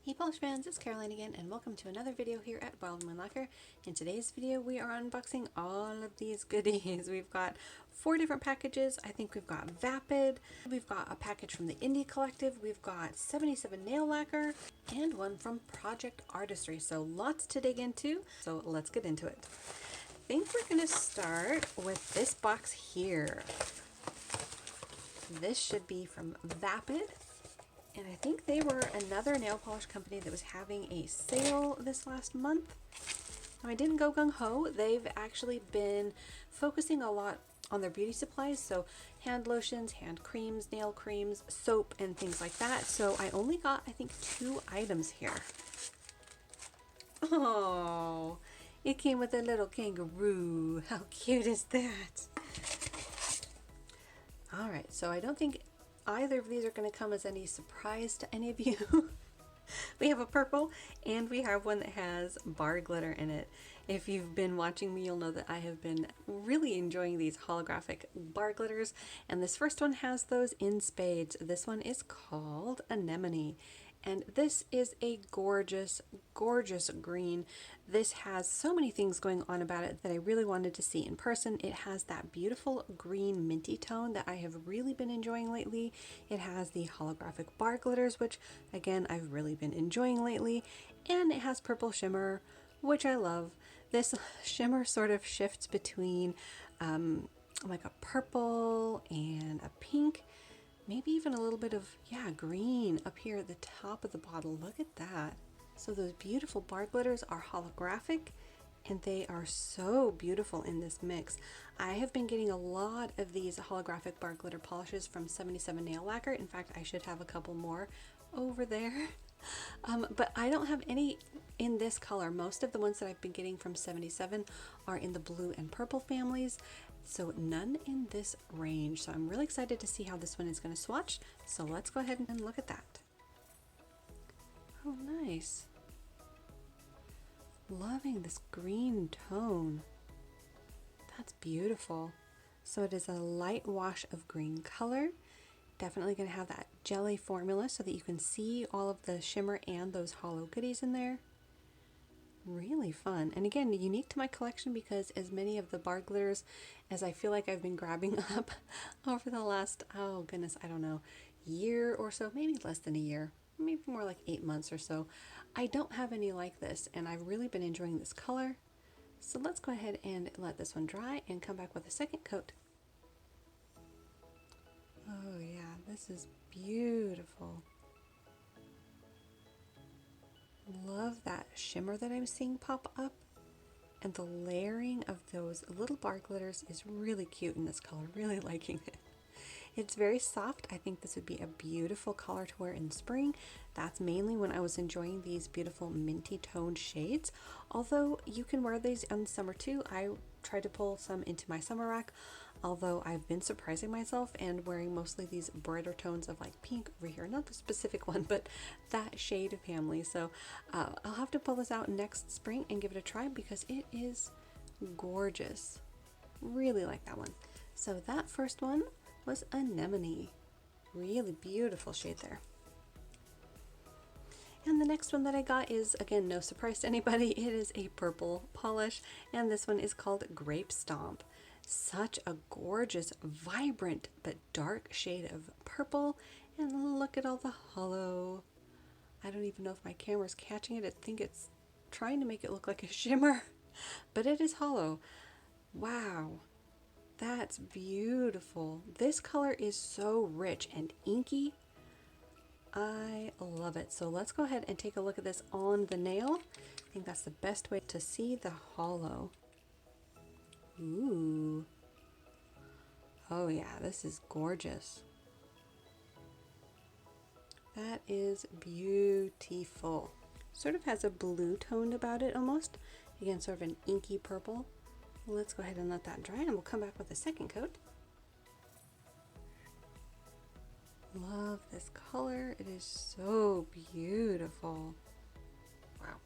Hey polish fans, it's Caroline again and welcome to another video here at Violet Lacquer. In today's video we are unboxing all of these goodies. We've got 4 different packages. I think we've got Vapid, we've got a package from the Indie Collective, we've got 77 Nail Lacquer, and one from Project Artistry. So lots to dig into, so let's get into it. I think we're going to start with this box here. This should be from Vapid. And I think they were another nail polish company that was having a sale this last month. Now, I didn't go gung-ho. They've actually been focusing a lot on their beauty supplies, so hand lotions, hand creams, nail creams, soap, and things like that. So I only got, I think, 2 items here. Oh, it came with a little kangaroo. How cute is that? All right, so I don't think either of these are going to come as any surprise to any of you. We have a purple and we have one that has bar glitter in it. If you've been watching me, you'll know that I have been really enjoying these holographic bar glitters, and this first one has those in spades. This one is called Anemone, and this is a gorgeous, gorgeous green. This has so many things going on about it that I really wanted to see in person. It has that beautiful green minty tone that I have really been enjoying lately. It has the holographic bar glitters, which again I've really been enjoying lately, and it has purple shimmer, which I love. This shimmer sort of shifts between like a purple and a pink, maybe even a little bit of, yeah, green up here at the top of the bottle. Look at that. So those beautiful bar glitters are holographic and they are so beautiful in this mix. I have been getting a lot of these holographic bar glitter polishes from 77 Nail Lacquer. In fact, I should have a couple more over there. But I don't have any in this color. Most of the ones that I've been getting from 77 are in the blue and purple families, so none in this range. So I'm really excited to see how this one is going to swatch. So let's go ahead and look at that. Oh, nice. Loving this green tone. That's beautiful. So it is a light wash of green color. Definitely going to have that jelly formula so that you can see all of the shimmer and those hollow goodies in there. Really fun. And again, unique to my collection because as many of the bar glitters as I feel like I've been grabbing up over the last, oh goodness, I don't know, year or so, maybe less than a year, maybe more like 8 months or so, I don't have any like this, and I've really been enjoying this color. So let's go ahead and let this one dry and come back with a second coat. Oh yeah, this is beautiful. Love that shimmer that I'm seeing pop up, and the layering of those little bar glitters is really cute in this color. Really liking it. It's very soft. I think this would be a beautiful color to wear in spring. That's mainly when I was enjoying these beautiful minty toned shades. Although you can wear these in summer too. I tried to pull some into my summer rack, although I've been surprising myself and wearing mostly these brighter tones of like pink over here. Not the specific one, but that shade family. So I'll have to pull this out next spring and give it a try because it is gorgeous. Really like that one. So that first one was Anemone. Really beautiful shade there. And the next one that I got is, again, no surprise to anybody, it is a purple polish, and this one is called Grape Stomp. Such a gorgeous, vibrant, but dark shade of purple, and look at all the hollow. I don't even know if my camera's catching it. I think it's trying to make it look like a shimmer, but it is hollow. Wow. That's beautiful. This color is so rich and inky. I love it. So let's go ahead and take a look at this on the nail. I think that's the best way to see the hollow. Ooh. Oh yeah, this is gorgeous. That is beautiful. Sort of has a blue tone about it almost. Again, sort of an inky purple. Let's go ahead and let that dry and we'll come back with a second coat. Love this color. It is so beautiful. Wow,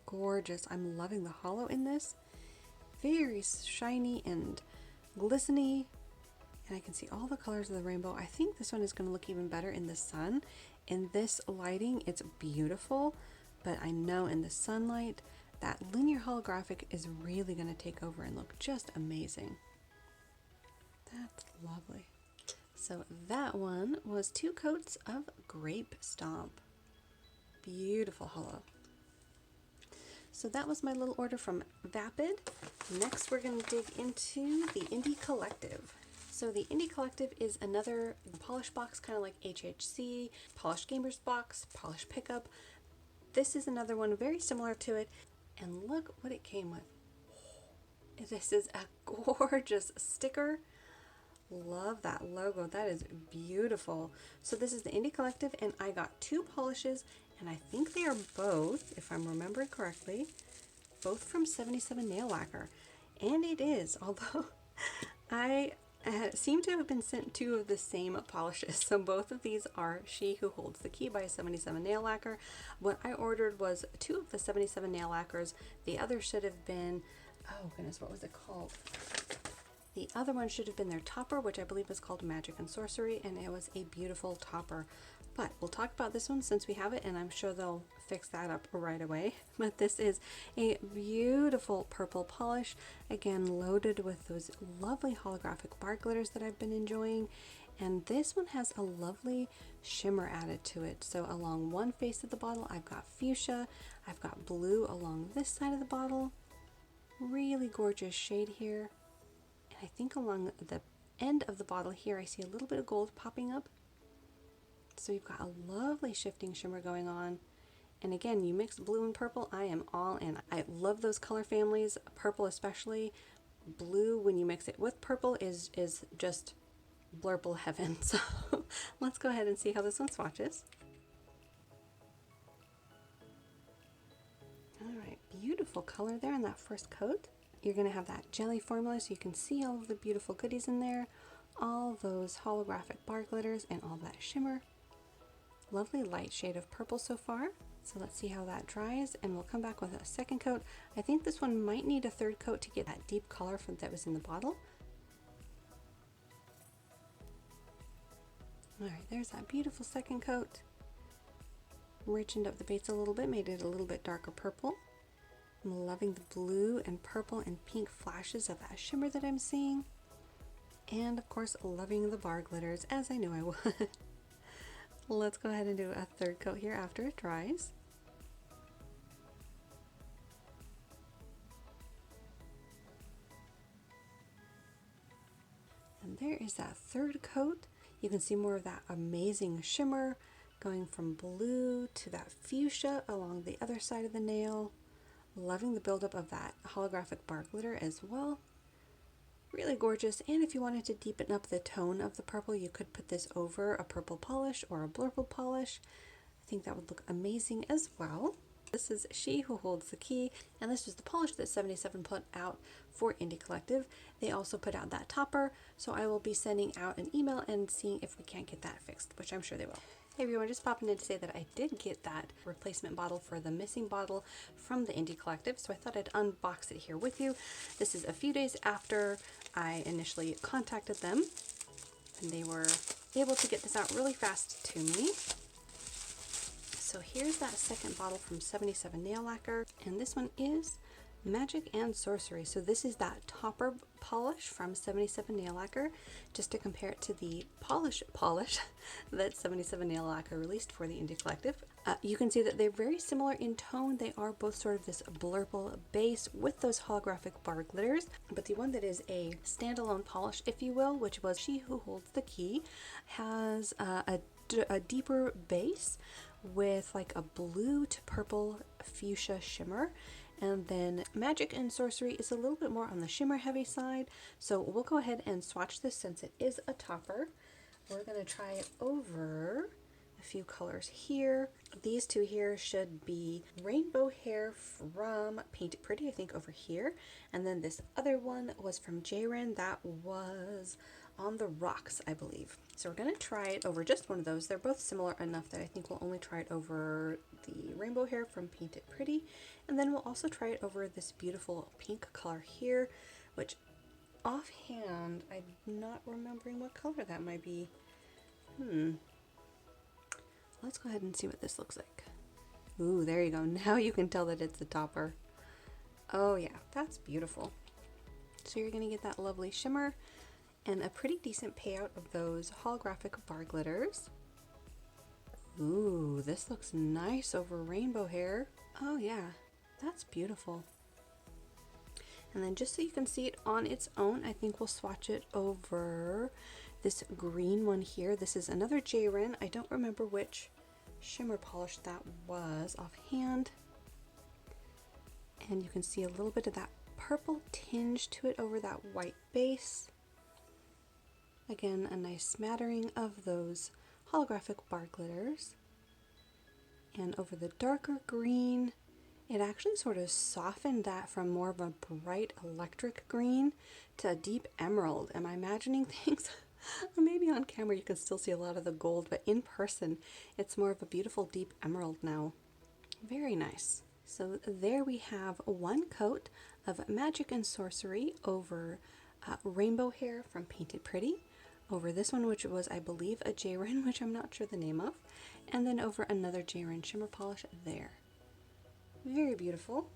gorgeous. I'm loving the hollow in this. Very shiny and glistening, and I can see all the colors of the rainbow. I think this one is going to look even better in the sun. In this lighting, it's beautiful, but I know in the sunlight, that linear holographic is really going to take over and look just amazing. That's lovely. So that one was 2 coats of Grape Stomp. Beautiful hollow. So that was my little order from Vapid. Next we're going to dig into the Indie Collective. So the Indie Collective is another polish box, kind of like HHC, Polished Gamers box, Polish Pickup. This is another one very similar to it, and look what it came with. This is a gorgeous sticker. Love that logo. That is beautiful. So this is the Indie Collective, and I got 2 polishes, and I think they are both, if I'm remembering correctly, both from 77 Nail Lacquer. And it is, although I seem to have been sent 2 of the same polishes. So both of these are She Who Holds the Key by 77 Nail Lacquer. What I ordered was 2 of the 77 Nail Lacquers. The other should have been, oh goodness, what was it called? The other one should have been their topper, which I believe was called Magic and Sorcery, and it was a beautiful topper. But we'll talk about this one since we have it, and I'm sure they'll fix that up right away. But this is a beautiful purple polish, again loaded with those lovely holographic bar glitters that I've been enjoying. And this one has a lovely shimmer added to it. So along one face of the bottle, I've got fuchsia, I've got blue along this side of the bottle. Really gorgeous shade here. And I think along the end of the bottle here, I see a little bit of gold popping up. So you've got a lovely shifting shimmer going on. And again, you mix blue and purple, I am all in. I love those color families, purple especially. Blue, when you mix it with purple, is just blurple heaven. So let's go ahead and see how this one swatches. Alright, beautiful color there in that first coat. You're going to have that jelly formula so you can see all of the beautiful goodies in there. All those holographic bar glitters and all that shimmer. Lovely light shade of purple so far. So let's see how that dries, and we'll come back with a second coat. I think this one might need a third coat to get that deep color that was in the bottle. Alright, there's that beautiful second coat. Richened up the base a little bit, made it a little bit darker purple. I'm loving the blue and purple and pink flashes of that shimmer that I'm seeing. And of course, loving the bar glitters, as I knew I would. Let's go ahead and do a third coat here after it dries. And there is that third coat. You can see more of that amazing shimmer going from blue to that fuchsia along the other side of the nail. Loving the buildup of that holographic bar glitter as well. Really gorgeous, and if you wanted to deepen up the tone of the purple, you could put this over a purple polish or a blurple polish. I think that would look amazing as well. This is She Who Holds the Key, and this is the polish that 77 put out for Indie Collective. They also put out that topper, so I will be sending out an email and seeing if we can't get that fixed, which I'm sure they will. Hey everyone, just popping in to say that I did get that replacement bottle for the missing bottle from the Indie Collective, so I thought I'd unbox it here with you. This is a few days after I initially contacted them, and they were able to get this out really fast to me. So here's that second bottle from 77 Nail Lacquer, and this one is Magic and Sorcery. So this is that topper polish from 77 Nail Lacquer, just to compare it to the polish that 77 Nail Lacquer released for the Indie Collective. You can see that they're very similar in tone. They are both sort of this blurple base with those holographic bar glitters, but the one that is a standalone polish, if you will, which was She Who Holds the Key, has a deeper base with like a blue to purple fuchsia shimmer. And then Magic and Sorcery is a little bit more on the shimmer heavy side. So we'll go ahead and swatch this since it is a topper. We're going to try it over a few colors here. These two here should be Rainbow Hair from Paint It Pretty, I think over here. And then this other one was from J-Ren, that was On the Rocks, I believe. So we're going to try it over just one of those. They're both similar enough that I think we'll only try it over the Rainbow Hair from Paint It Pretty. And then we'll also try it over this beautiful pink color here, which offhand, I'm not remembering what color that might be. Let's go ahead and see what this looks like. Ooh, there you go. Now you can tell that it's a topper. Oh yeah, that's beautiful. So you're gonna get that lovely shimmer and a pretty decent payout of those holographic bar glitters. Ooh, this looks nice over rainbow hair. Oh yeah, that's beautiful. And then just so you can see it on its own, I think we'll swatch it over this green one here. This is another J-Rin. I don't remember which shimmer polish that was offhand. And you can see a little bit of that purple tinge to it over that white base. Again, a nice smattering of those holographic bar glitters. And over the darker green, it actually sort of softened that from more of a bright electric green to a deep emerald. Am I imagining things? Maybe on camera you can still see a lot of the gold, but in person it's more of a beautiful deep emerald now. Very nice. So there we have one coat of Magic and Sorcery over rainbow hair from Painted Pretty, over this one, which was, I believe, a J-Rin, which I'm not sure the name of, and then over another J-Rin shimmer polish there. Very beautiful.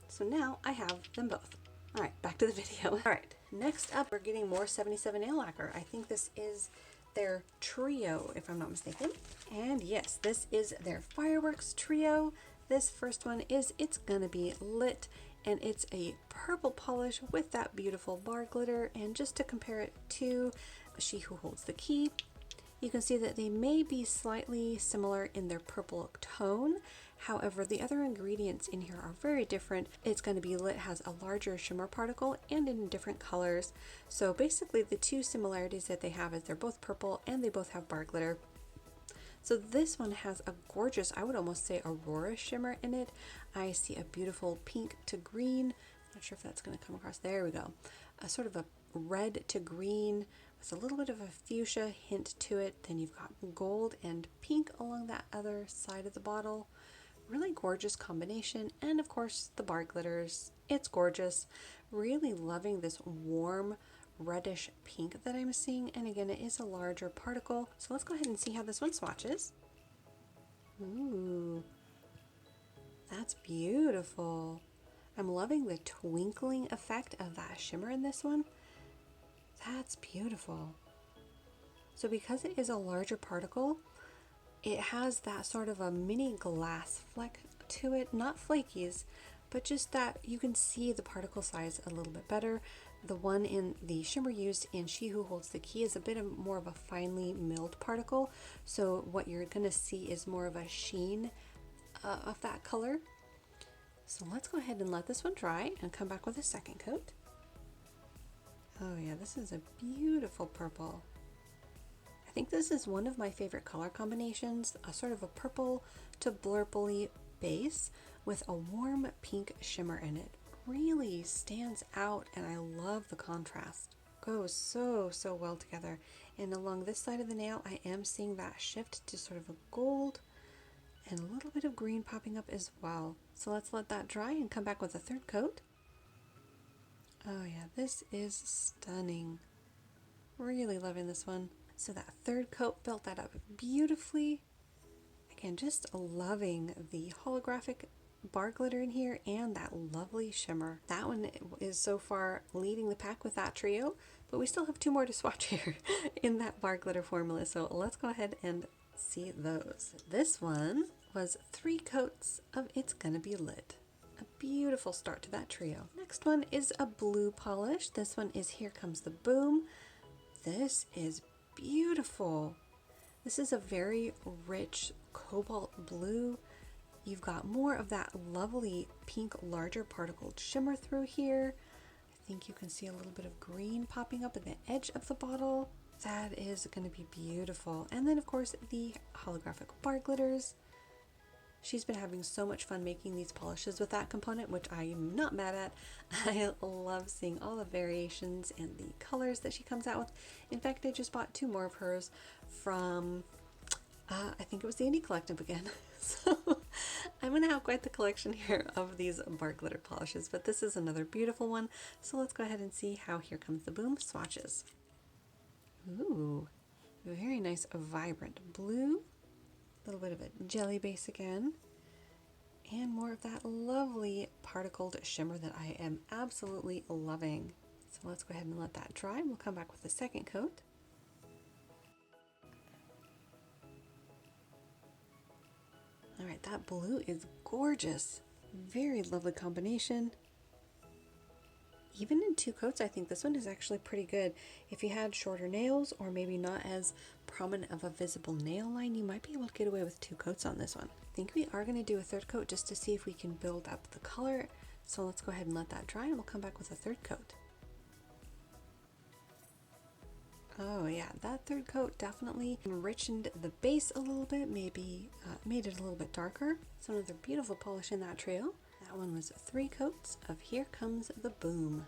So now I have them both. All right, back to the video. All right, next up, we're getting more 77 Nail Lacquer. I think this is their trio, if I'm not mistaken. And yes, this is their Fireworks trio. This first one is It's Gonna Be Lit, and it's a purple polish with that beautiful bar glitter. And just to compare it to She Who Holds the Key, you can see that they may be slightly similar in their purple tone. However, the other ingredients in here are very different. It's Gonna Be Lit has a larger shimmer particle and in different colors. So basically the two similarities that they have is they're both purple and they both have bar glitter. So this one has a gorgeous, I would almost say Aurora shimmer in it. I see a beautiful pink to green. Not sure if that's going to come across. There we go. A sort of a red to green with a little bit of a fuchsia hint to it. Then you've got gold and pink along that other side of the bottle. Really gorgeous combination. And of course the bar glitters. It's gorgeous. Really loving this warm reddish pink that I'm seeing, and again it is a larger particle. So let's go ahead and see how this one swatches. Ooh, that's beautiful. I'm loving the twinkling effect of that shimmer in this one. That's beautiful. So because it is a larger particle, it has that sort of a mini glass fleck to it, not flakies, but just that you can see the particle size a little bit better. The one in the shimmer used in She Who Holds the Key is a bit of more of a finely milled particle. So what you're going to see is more of a sheen of that color. So let's go ahead and let this one dry and come back with a second coat. Oh yeah, this is a beautiful purple. I think this is one of my favorite color combinations, a sort of a purple to blurply base with a warm pink shimmer in it. Really stands out, and I love the contrast. Goes so well together. And along this side of the nail I am seeing that shift to sort of a gold and a little bit of green popping up as well. So let's let that dry and come back with a third coat. Oh yeah, this is stunning. Really loving this one. So that third coat built that up beautifully. Again, just loving the holographic bar glitter in here and that lovely shimmer. That one is so far leading the pack with that trio, but we still have two more to swatch here in that bar glitter formula. So let's go ahead and see those. This one was 3 coats of It's Gonna Be Lit. A beautiful start to that trio. Next one is a blue polish. This one is Here Comes the Boom. This is beautiful. This is a very rich cobalt blue. You've got more of that lovely pink larger particled shimmer through here. I think you can see a little bit of green popping up at the edge of the bottle. That is going to be beautiful. And then of course the holographic bar glitters. She's been having so much fun making these polishes with that component, which I am not mad at. I love seeing all the variations and the colors that she comes out with. In fact, I just bought 2 more of hers from I think it was the Indie Collective again. So I'm gonna have quite the collection here of these bar glitter polishes, but this is another beautiful one. So let's go ahead and see how Here Comes the Boom swatches. Ooh, very nice, vibrant blue, a little bit of a jelly base again, and more of that lovely particled shimmer that I am absolutely loving. So let's go ahead and let that dry, and we'll come back with the second coat. All right, that blue is gorgeous. Very lovely combination. Even in two coats, I think this one is actually pretty good. If you had shorter nails or maybe not as prominent of a visible nail line, you might be able to get away with two coats on this one. I think we are going to do a third coat just to see if we can build up the color. So let's go ahead and let that dry, and we'll come back with a third coat. Oh yeah, that third coat definitely enriched the base a little bit, maybe made it a little bit darker. So another beautiful polish in that trio. That one was 3 coats of Here Comes the Boom.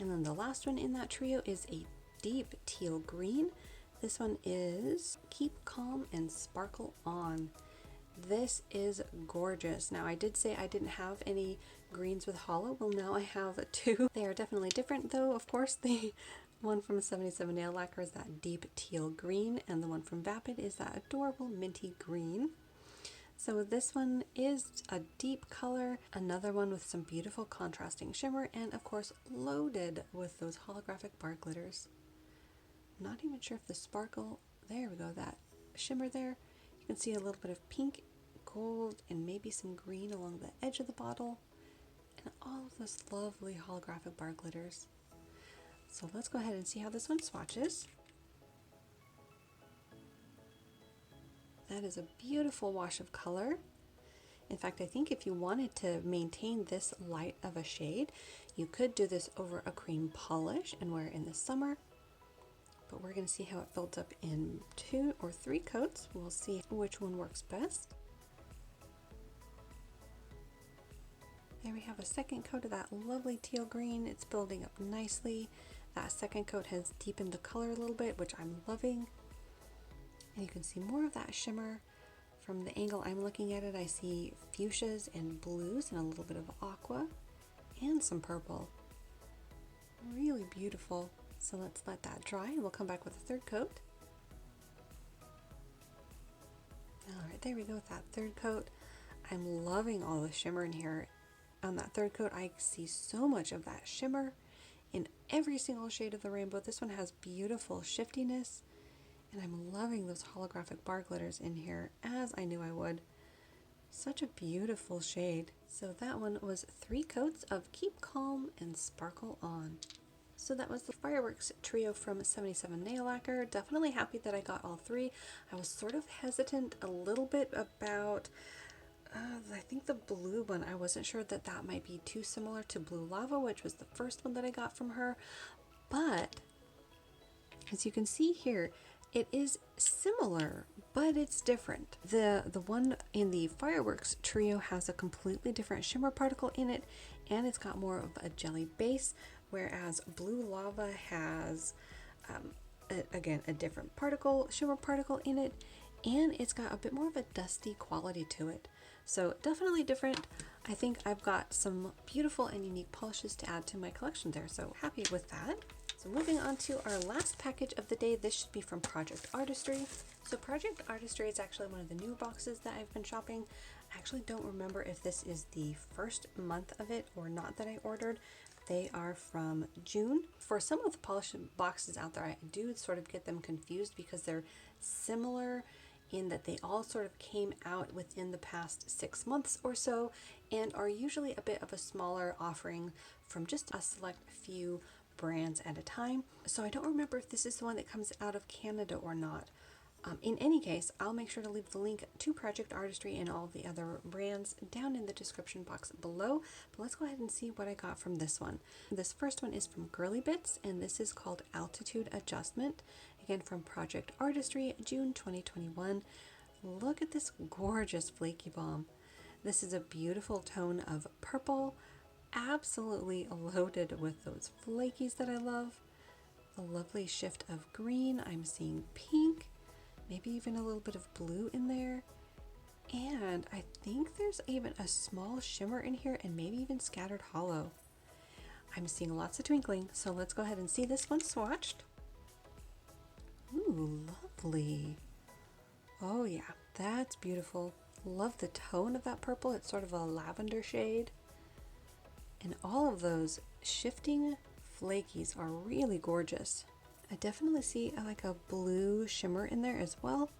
And then the last one in that trio is a deep teal green. This one is Keep Calm and Sparkle On. This is gorgeous. Now I did say I didn't have any greens with hollow. Well, now I have 2. They are definitely different though, of course. The one from 77 Nail Lacquer is that deep teal green, and the one from Vapid is that adorable minty green. So this one is a deep color, another one with some beautiful contrasting shimmer, and of course loaded with those holographic bar glitters. Not even sure if the sparkle, there we go, that shimmer there. You can see a little bit of pink, gold, and maybe some green along the edge of the bottle, and all of those lovely holographic bar glitters. So let's go ahead and see how this one swatches. That is a beautiful wash of color. In fact, I think if you wanted to maintain this light of a shade, you could do this over a cream polish and wear it in the summer. But we're going to see how it builds up in 2 or 3 coats. We'll see which one works best. There we have a second coat of that lovely teal green. It's building up nicely. That second coat has deepened the color a little bit, which I'm loving. And you can see more of that shimmer. From the angle I'm looking at it, I see fuchsias and blues and a little bit of aqua and some purple. Really beautiful. So let's let that dry, and we'll come back with a third coat. All right, there we go with that third coat. I'm loving all the shimmer in here. On that third coat, I see so much of that shimmer in every single shade of the rainbow. This one has beautiful shiftiness, and I'm loving those holographic bar glitters in here, as I knew I would. Such a beautiful shade. So that one was 3 coats of Keep Calm and Sparkle On. So that was the Fireworks trio from 77 Nail Lacquer. Definitely happy that I got all 3. I was sort of hesitant a little bit about I think the blue one. I wasn't sure that that might be too similar to Blue Lava, which was the first one that I got from her. But as you can see here, it is similar, but it's different. The one in the Fireworks trio has a completely different shimmer particle in it, and it's got more of a jelly base, whereas Blue Lava has, again, a different shimmer particle in it, and it's got a bit more of a dusty quality to it. So definitely different. I think I've got some beautiful and unique polishes to add to my collection there, so happy with that. So moving on to our last package of the day. This should be from Project Artistry. So Project Artistry is actually one of the new boxes that I've been shopping. I actually don't remember if this is the first month of it or not that I ordered. They are from June. For some of the polish boxes out there, I do sort of get them confused because they're similar in that they all sort of came out within the past 6 months or so, and are usually a bit of a smaller offering from just a select few brands at a time. So I don't remember if this is the one that comes out of Canada or not. In any case, I'll make sure to leave the link to Project Artistry and all the other brands down in the description box below. But let's go ahead and see what I got from this one. This first one is from Girly Bits, and this is called Altitude Adjustment. Again, from Project Artistry, June 2021. Look at this gorgeous flaky balm. This is a beautiful tone of purple, absolutely loaded with those flakies that I love. A lovely shift of green. I'm seeing pink, maybe even a little bit of blue in there. And I think there's even a small shimmer in here and maybe even scattered hollow. I'm seeing lots of twinkling, so let's go ahead and see this one swatched. Ooh, lovely. Oh yeah, that's beautiful. Love the tone of that purple. It's sort of a lavender shade. And all of those shifting flakies are really gorgeous. I definitely see like a blue shimmer in there as well.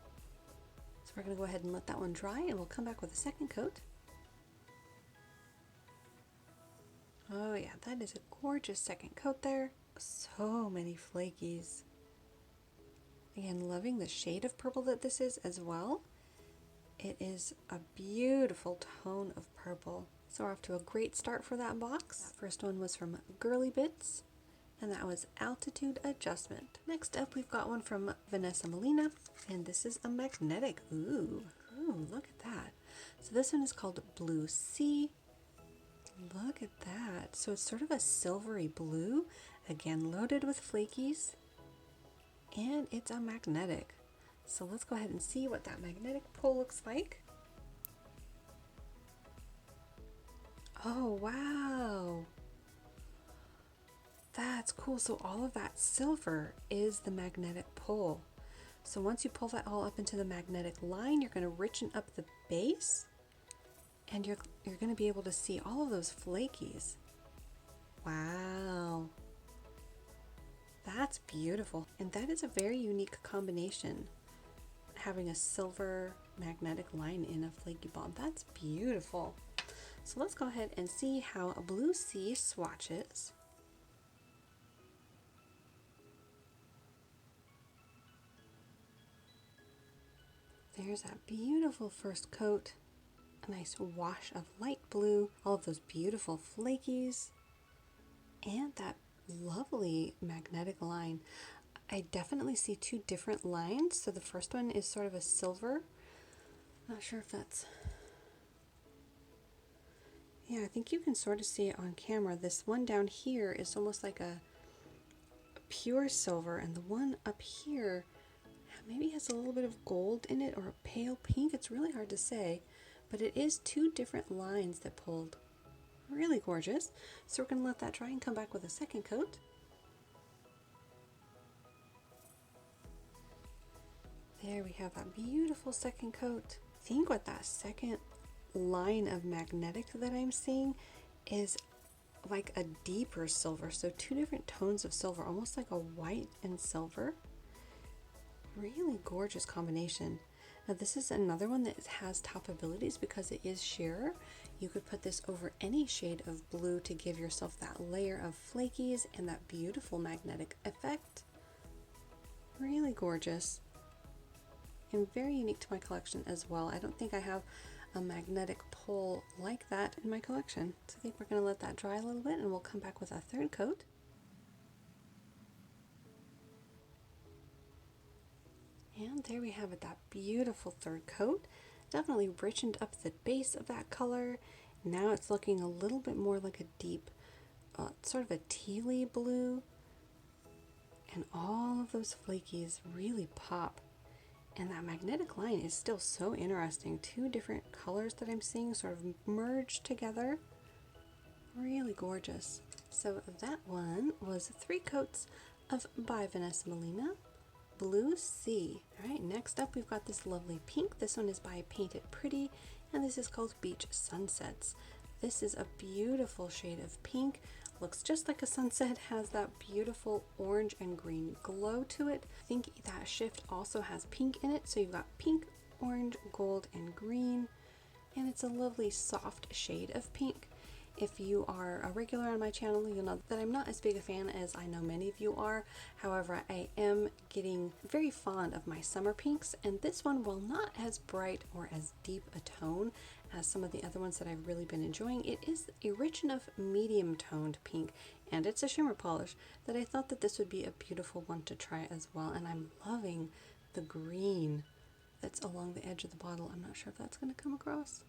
So we're gonna go ahead and let that one dry and we'll come back with a second coat. Oh yeah, that is a gorgeous second coat there. So many flakies. Again, loving the shade of purple that this is as well. It is a beautiful tone of purple. So we're off to a great start for that box. That first one was from Girly Bits, and that was Altitude Adjustment. Next up, we've got one from Vanessa Molina, and this is a magnetic. Ooh, look at that. So this one is called Blue Sea. Look at that. So it's sort of a silvery blue, again loaded with flakies, and it's a magnetic. So let's go ahead and see what that magnetic pull looks like. Oh, wow. That's cool. So all of that silver is the magnetic pull. So once you pull that all up into the magnetic line, you're going to richen up the base, and you're going to be able to see all of those flakies. Wow. That's beautiful. And that is a very unique combination, having a silver magnetic line in a flaky ball. That's beautiful. So let's go ahead and see how a Blue Sea swatches. There's that beautiful first coat, a nice wash of light blue, all of those beautiful flakies, and that lovely magnetic line. I definitely see two different lines. So the first one is sort of a silver. Not sure if that's... Yeah, I think you can sort of see it on camera. This one down here is almost like a pure silver, and the one up here maybe has a little bit of gold in it or a pale pink. It's really hard to say, but it is two different lines that pulled. Really gorgeous. So we're going to let that dry and come back with a second coat. There we have that beautiful second coat. I think what that second line of magnetic that I'm seeing is like a deeper silver. So two different tones of silver, almost like a white and silver. Really gorgeous combination. Now this is another one that has top abilities because it is sheer. You could put this over any shade of blue to give yourself that layer of flakies and that beautiful magnetic effect. Really gorgeous and very unique to my collection as well. I don't think I have a magnetic pull like that in my collection. So I think we're going to let that dry a little bit and we'll come back with a third coat. And there we have it, that beautiful third coat. Definitely richened up the base of that color. Now it's looking a little bit more like a deep, sort of a tealy blue. And all of those flakies really pop. And that magnetic line is still so interesting. Two different colors that I'm seeing sort of merged together. Really gorgeous. So that one was 3 coats of by Vanessa Molina. Blue Sea. Alright, next up we've got this lovely pink. This one is by Paint It Pretty, and this is called Beach Sunsets. This is a beautiful shade of pink. Looks just like a sunset, has that beautiful orange and green glow to it. I think that shift also has pink in it, so you've got pink, orange, gold, and green, and it's a lovely soft shade of pink. If you are a regular on my channel, you'll know that I'm not as big a fan as I know many of you are. However, I am getting very fond of my summer pinks, and this one, while not as bright or as deep a tone as some of the other ones that I've really been enjoying, it is a rich enough medium toned pink, and it's a shimmer polish, that I thought that this would be a beautiful one to try as well. And I'm loving the green that's along the edge of the bottle. I'm not sure if that's going to come across,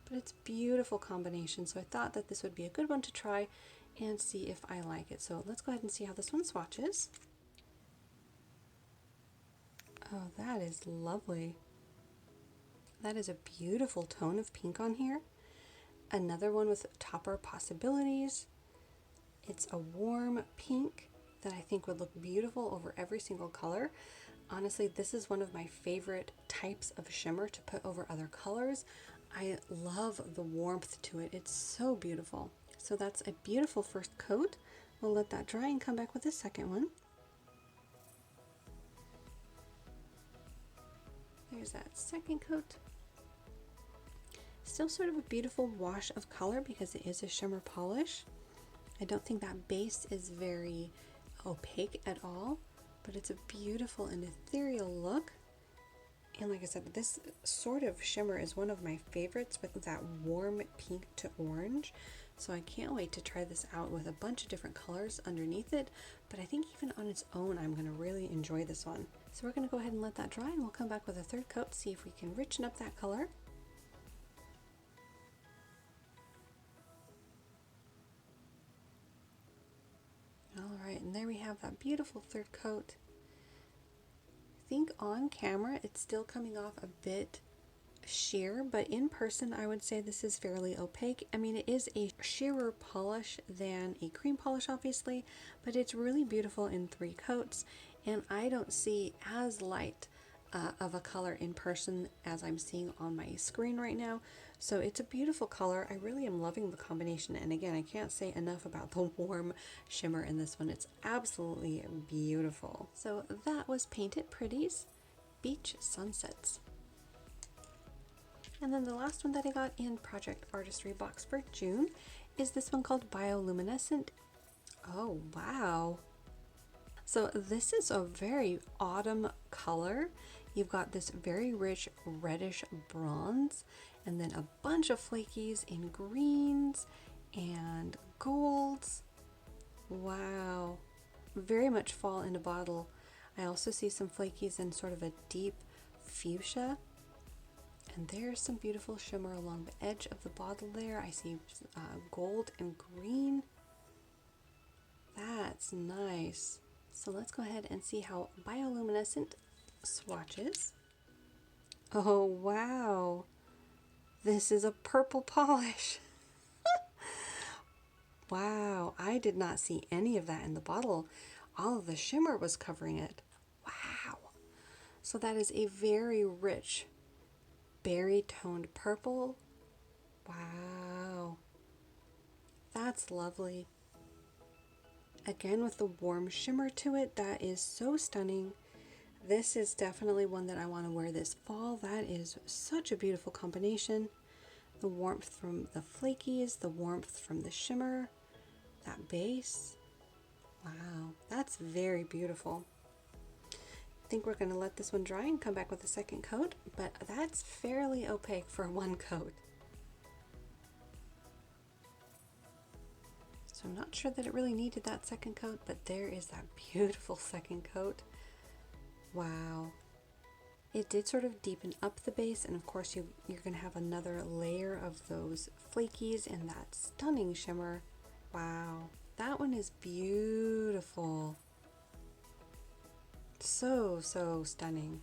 but it's a beautiful combination. So I thought that this would be a good one to try and see if I like it. So let's go ahead and see how this one swatches. Oh, that is lovely. That is a beautiful tone of pink on here. Another one with topper possibilities. It's a warm pink that I think would look beautiful over every single color. Honestly, this is one of my favorite types of shimmer to put over other colors. I love the warmth to it. It's so beautiful. So that's a beautiful first coat. We'll let that dry and come back with a second one. There's that second coat. Still sort of a beautiful wash of color because it is a shimmer polish. I don't think that base is very opaque at all, but it's a beautiful and ethereal look. And like I said, this sort of shimmer is one of my favorites with that warm pink to orange. So I can't wait to try this out with a bunch of different colors underneath it. But I think even on its own, I'm going to really enjoy this one. So we're going to go ahead and let that dry, and we'll come back with a third coat, see if we can richen up that color. Alright, and there we have that beautiful third coat. I think on camera it's still coming off a bit sheer, but in person I would say this is fairly opaque. I mean, it is a sheerer polish than a cream polish obviously, but it's really beautiful in 3 coats, and I don't see as light of a color in person as I'm seeing on my screen right now. So it's a beautiful color. I really am loving the combination, and again, I can't say enough about the warm shimmer in this one. It's absolutely beautiful. So that was Paint It Pretty's Beach Sunsets. And then the last one that I got in Project Artistry box for June is this one called Bioluminescent. Oh wow. So this is a very autumn color. You've got this very rich reddish bronze, and then a bunch of flakies in greens and golds. Wow. Very much fall in a bottle. I also see some flakies in sort of a deep fuchsia. And there's some beautiful shimmer along the edge of the bottle there. I see gold and green. That's nice. So let's go ahead and see how Bioluminescent swatches. Oh wow, this is a purple polish. Wow, I did not see any of that in the bottle. All of the shimmer was covering it. Wow. So that is a very rich berry toned purple. Wow, that's lovely. Again, with the warm shimmer to it, that is so stunning. This is definitely one that I want to wear this fall. That is such a beautiful combination. The warmth from the flakies, the warmth from the shimmer, that base. Wow, that's very beautiful. I think we're going to let this one dry and come back with a second coat, but that's fairly opaque for one coat. So I'm not sure that it really needed that second coat, but there is that beautiful second coat. Wow. It did sort of deepen up the base, and of course you're going to have another layer of those flakies and that stunning shimmer. Wow. That one is beautiful. So stunning.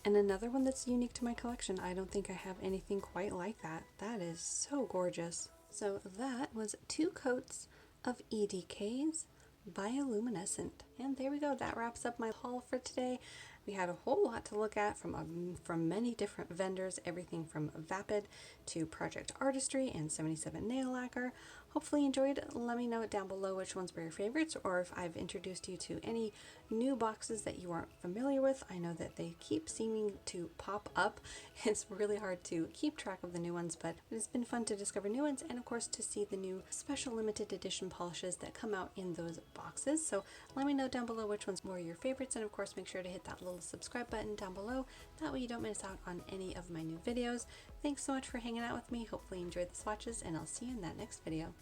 And another one that's unique to my collection. I don't think I have anything quite like that. That is so gorgeous. So that was 2 coats of EDK's Bioluminescent. And there we go. That wraps up my haul for today. We had a whole lot to look at from many different vendors, everything from Vapid to Project Artistry and 77 Nail Lacquer. Hopefully you enjoyed. Let me know down below which ones were your favorites, or if I've introduced you to any new boxes that you aren't familiar with. I know that they keep seeming to pop up. It's really hard to keep track of the new ones, but it's been fun to discover new ones, and of course to see the new special limited edition polishes that come out in those boxes. So let me know down below which ones were your favorites, and of course make sure to hit that little subscribe button down below. That way you don't miss out on any of my new videos. Thanks so much for hanging out with me. Hopefully you enjoyed the swatches, and I'll see you in that next video.